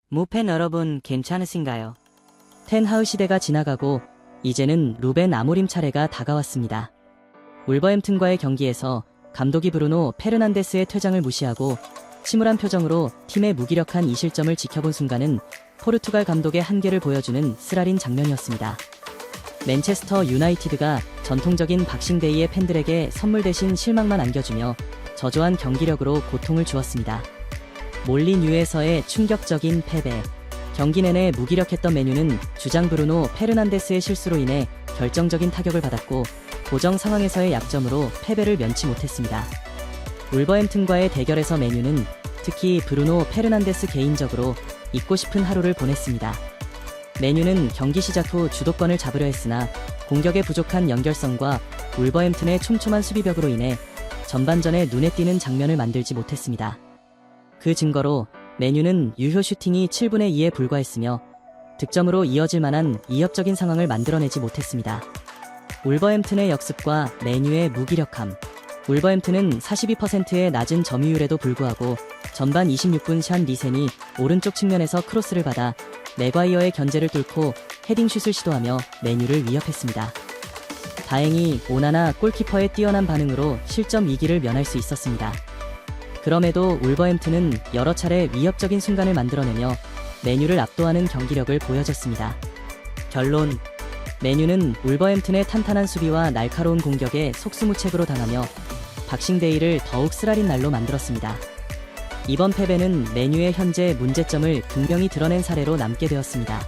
무팬 여러분 괜찮으신가요? 텐하우 시대가 지나가고 이제는 루벤 아모림 차례가 다가왔습니다. 울버햄튼과의 경기에서 감독이 브루노 페르난데스의 퇴장을 무시하고 침울한 표정으로 팀의 무기력한 이 실점을 지켜본 순간은 포르투갈 감독의 한계를 보여주는 쓰라린 장면이었습니다. 맨체스터 유나이티드가 전통적인 박싱데이의 팬들에게 선물 대신 실망만 안겨주며 저조한 경기력으로 고통을 주었습니다. 몰리뉴에서의 충격적인 패배. 경기 내내 무기력했던 맨유는 주장 브루노 페르난데스의 실수로 인해 결정적인 타격을 받았고 고정 상황에서의 약점으로 패배를 면치 못했습니다. 울버햄튼과의 대결에서 맨유는 특히 브루노 페르난데스 개인적으로 잊고 싶은 하루를 보냈습니다. 맨유는 경기 시작 후 주도권을 잡으려 했으나 공격의 부족한 연결성과 울버햄튼의 촘촘한 수비벽으로 인해 전반전에 눈에 띄는 장면을 만들지 못했습니다. 그 증거로 맨유는 유효 슈팅이 7분의 2에 불과했으며 득점으로 이어질 만한 위협적인 상황을 만들어내지 못했습니다. 울버햄튼의 역습과 맨유의 무기력함. 울버햄튼은 42%의 낮은 점유율에도 불구하고 전반 26분 샨 리센이 오른쪽 측면에서 크로스를 받아 맥과이어의 견제를 뚫고 헤딩슛을 시도하며 맨유를 위협했습니다. 다행히 오나나 골키퍼의 뛰어난 반응으로 실점 위기를 면할 수 있었습니다. 그럼에도 울버햄튼은 여러 차례 위협적인 순간을 만들어내며 맨유를 압도하는 경기력을 보여줬습니다. 결론, 맨유는 울버햄튼의 탄탄한 수비와 날카로운 공격에 속수무책으로 당하며 박싱데이를 더욱 쓰라린 날로 만들었습니다. 이번 패배는 맨유의 현재 문제점을 분명히 드러낸 사례로 남게 되었습니다.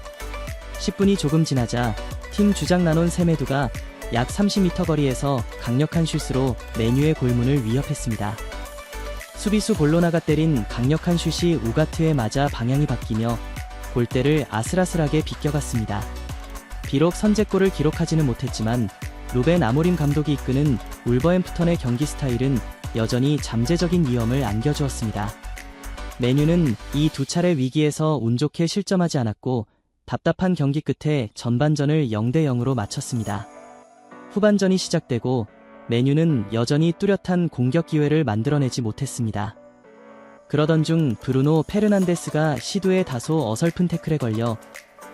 10분이 조금 지나자 팀 주장 나논 세메두가 약 30m 거리에서 강력한 슛으로 맨유의 골문을 위협했습니다. 수비수 볼로나가 때린 강력한 슛이 우가트에 맞아 방향이 바뀌며 골대를 아슬아슬하게 비껴갔습니다. 비록 선제골을 기록하지는 못했지만 루벤 아모림 감독이 이끄는 울버햄프턴의 경기 스타일은 여전히 잠재적인 위험을 안겨주었습니다. 맨유는 이 두 차례 위기에서 운 좋게 실점하지 않았고 답답한 경기 끝에 전반전을 0대0으로 마쳤습니다. 후반전이 시작되고 맨유는 여전히 뚜렷한 공격 기회를 만들어내지 못했습니다. 그러던 중 브루노 페르난데스가 시도에 다소 어설픈 태클에 걸려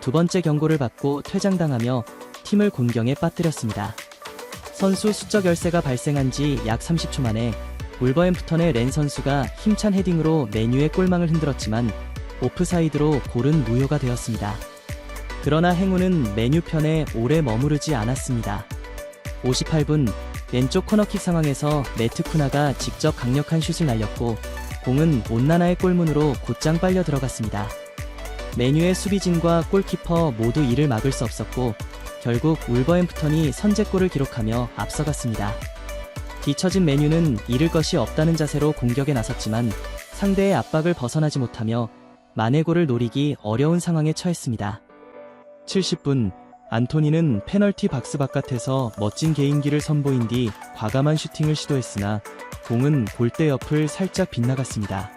두 번째 경고를 받고 퇴장당하며 팀을 곤경에 빠뜨렸습니다. 선수 수적 열세가 발생한 지 약 30초 만에 울버햄프턴의 렌 선수가 힘찬 헤딩으로 맨유의 골망을 흔들었지만 오프사이드로 골은 무효가 되었습니다. 그러나 행운은 맨유 편에 오래 머무르지 않았습니다. 58분 왼쪽 코너킥 상황에서 매트 쿠나가 직접 강력한 슛을 날렸고 공은 온나나의 골문으로 곧장 빨려 들어갔습니다. 맨유의 수비진과 골키퍼 모두 이를 막을 수 없었고 결국 울버햄프턴이 선제골을 기록하며 앞서갔습니다. 뒤처진 맨유는 잃을 것이 없다는 자세로 공격에 나섰지만 상대의 압박을 벗어나지 못하며 만회골을 노리기 어려운 상황에 처했습니다. 70분 안토니는 페널티 박스 바깥에서 멋진 개인기를 선보인 뒤 과감한 슈팅을 시도했으나 공은 골대 옆을 살짝 빗나갔습니다.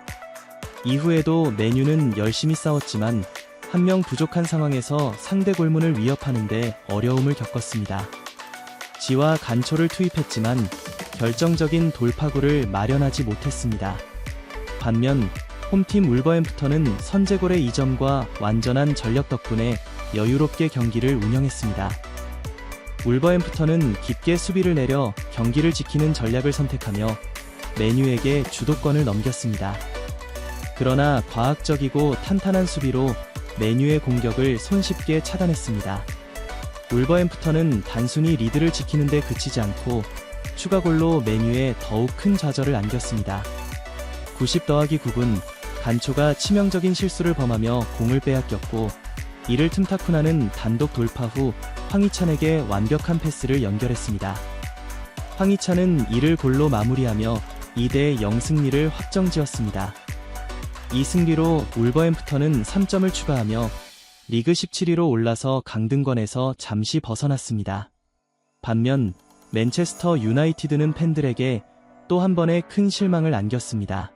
이후에도 맨유는 열심히 싸웠지만 한 명 부족한 상황에서 상대 골문을 위협하는데 어려움을 겪었습니다. 지와 간초를 투입했지만 결정적인 돌파구를 마련하지 못했습니다. 반면 홈팀 울버햄프턴은 선제골의 2점과 완전한 전력 덕분에 여유롭게 경기를 운영했습니다. 울버햄프턴은 깊게 수비를 내려 경기를 지키는 전략을 선택하며 맨유에게 주도권을 넘겼습니다. 그러나 과학적이고 탄탄한 수비로 맨유의 공격을 손쉽게 차단했습니다. 울버햄프턴은 단순히 리드를 지키는 데 그치지 않고 추가골로 맨유에 더욱 큰 좌절을 안겼습니다. 90+9분 간초가 치명적인 실수를 범하며 공을 빼앗겼고 이를 틈타쿠나는 단독 돌파 후 황희찬에게 완벽한 패스를 연결했습니다. 황희찬은 이를 골로 마무리하며 2대0 승리를 확정지었습니다. 이 승리로 울버햄프턴은 3점을 추가하며 리그 17위로 올라서 강등권에서 잠시 벗어났습니다. 반면 맨체스터 유나이티드는 팬들에게 또 한 번의 큰 실망을 안겼습니다.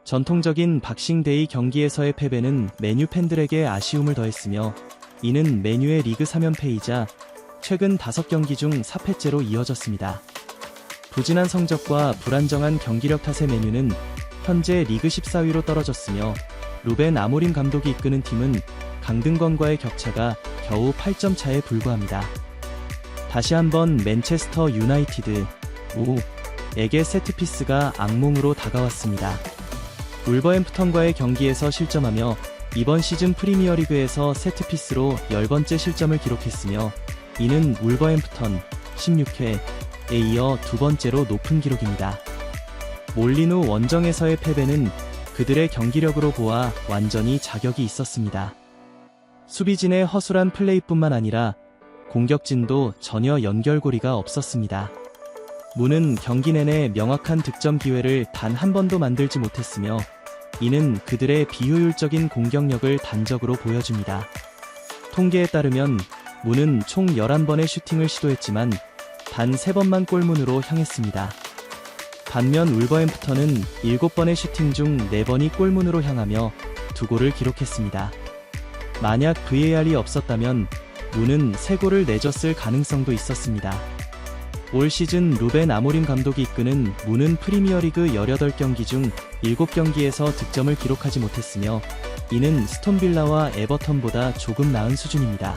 전통적인 박싱데이 경기에서의 패배는 맨유 팬들에게 아쉬움을 더했으며 이는 맨유의 리그 3연패이자 최근 5경기 중 4패째로 이어졌습니다. 부진한 성적과 불안정한 경기력 탓에 맨유는 현재 리그 14위로 떨어졌으며 루벤 아모림 감독이 이끄는 팀은 강등권과의 격차가 겨우 8점 차에 불과합니다. 다시 한번 맨체스터 유나이티드 에게 세트피스가 악몽으로 다가왔습니다. 울버햄프턴과의 경기에서 실점하며 이번 시즌 프리미어리그에서 세트피스로 10번째 실점을 기록했으며 이는 울버햄프턴 16회에 이어 두 번째로 높은 기록입니다. 몰리누 원정에서의 패배는 그들의 경기력으로 보아 완전히 자격이 있었습니다. 수비진의 허술한 플레이뿐만 아니라 공격진도 전혀 연결고리가 없었습니다. 무는 경기 내내 명확한 득점 기회를 단 한 번도 만들지 못했으며 이는 그들의 비효율적인 공격력을 단적으로 보여줍니다. 통계에 따르면 무는 총 11번의 슈팅을 시도했지만 단 3번만 골문으로 향했습니다. 반면 울버햄프턴은 7번의 슈팅 중 4번이 골문으로 향하며 2골을 기록했습니다. 만약 VAR이 없었다면 무는 3골을 내줬을 가능성도 있었습니다. 올 시즌 루벤 아모림 감독이 이끄는 무는 프리미어리그 18경기 중 7경기에서 득점을 기록하지 못했으며 이는 스톤빌라와 에버턴보다 조금 나은 수준입니다.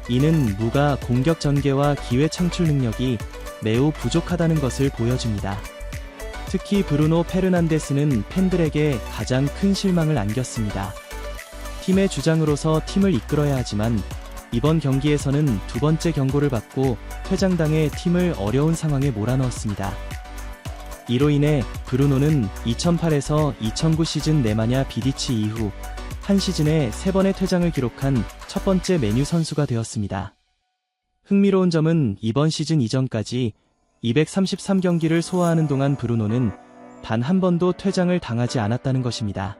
이는 무가 공격 전개와 기회 창출 능력이 매우 부족하다는 것을 보여줍니다. 특히 브루노 페르난데스는 팬들에게 가장 큰 실망을 안겼습니다. 팀의 주장으로서 팀을 이끌어야 하지만 이번 경기에서는 두 번째 경고를 받고 퇴장당해 팀을 어려운 상황에 몰아넣었습니다. 이로 인해 브루노는 2008에서 2009 시즌 네마냐 비디치 이후 한 시즌에 3번의 퇴장을 기록한 첫 번째 메뉴 선수가 되었습니다. 흥미로운 점은 이번 시즌 이전까지 233경기를 소화하는 동안 브루노는 단 한 번도 퇴장을 당하지 않았다는 것입니다.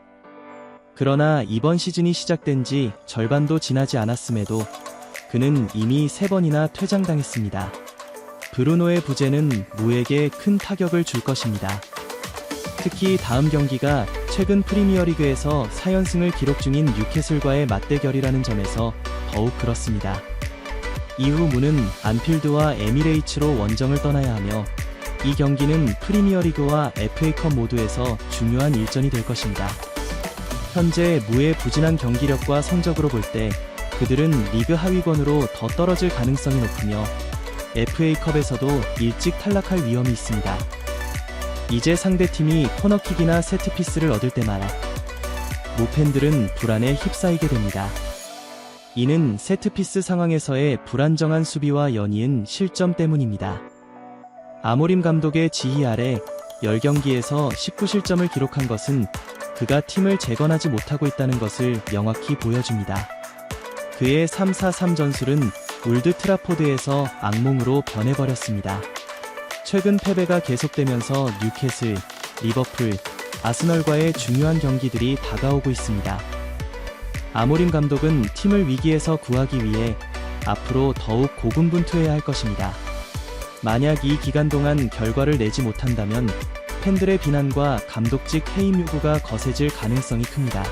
그러나 이번 시즌이 시작된 지 절반도 지나지 않았음에도 그는 이미 3번이나 퇴장당했습니다. 브루노의 부재는 무에게 큰 타격을 줄 것입니다. 특히 다음 경기가 최근 프리미어리그에서 4연승을 기록 중인 뉴캐슬과의 맞대결이라는 점에서 더욱 그렇습니다. 이후 무는 안필드와 에미레이츠로 원정을 떠나야 하며 이 경기는 프리미어리그와 FA컵 모두에서 중요한 일전이 될 것입니다. 현재 무의 부진한 경기력과 성적으로 볼 때 그들은 리그 하위권으로 더 떨어질 가능성이 높으며 FA컵에서도 일찍 탈락할 위험이 있습니다. 이제 상대팀이 코너킥이나 세트피스를 얻을 때마다 무 팬들은 불안에 휩싸이게 됩니다. 이는 세트피스 상황에서의 불안정한 수비와 연이은 실점 때문입니다. 아모림 감독의 지휘 아래 10경기에서 19실점을 기록한 것은 그가 팀을 재건하지 못하고 있다는 것을 명확히 보여줍니다. 그의 3-4-3 전술은 울드 트라포드에서 악몽으로 변해버렸습니다. 최근 패배가 계속되면서 뉴캐슬, 리버풀, 아스널과의 중요한 경기들이 다가오고 있습니다. 아모림 감독은 팀을 위기에서 구하기 위해 앞으로 더욱 고군분투해야 할 것입니다. 만약 이 기간 동안 결과를 내지 못한다면 팬들의 비난과 감독직 해임 요구가 거세질 가능성이 큽니다.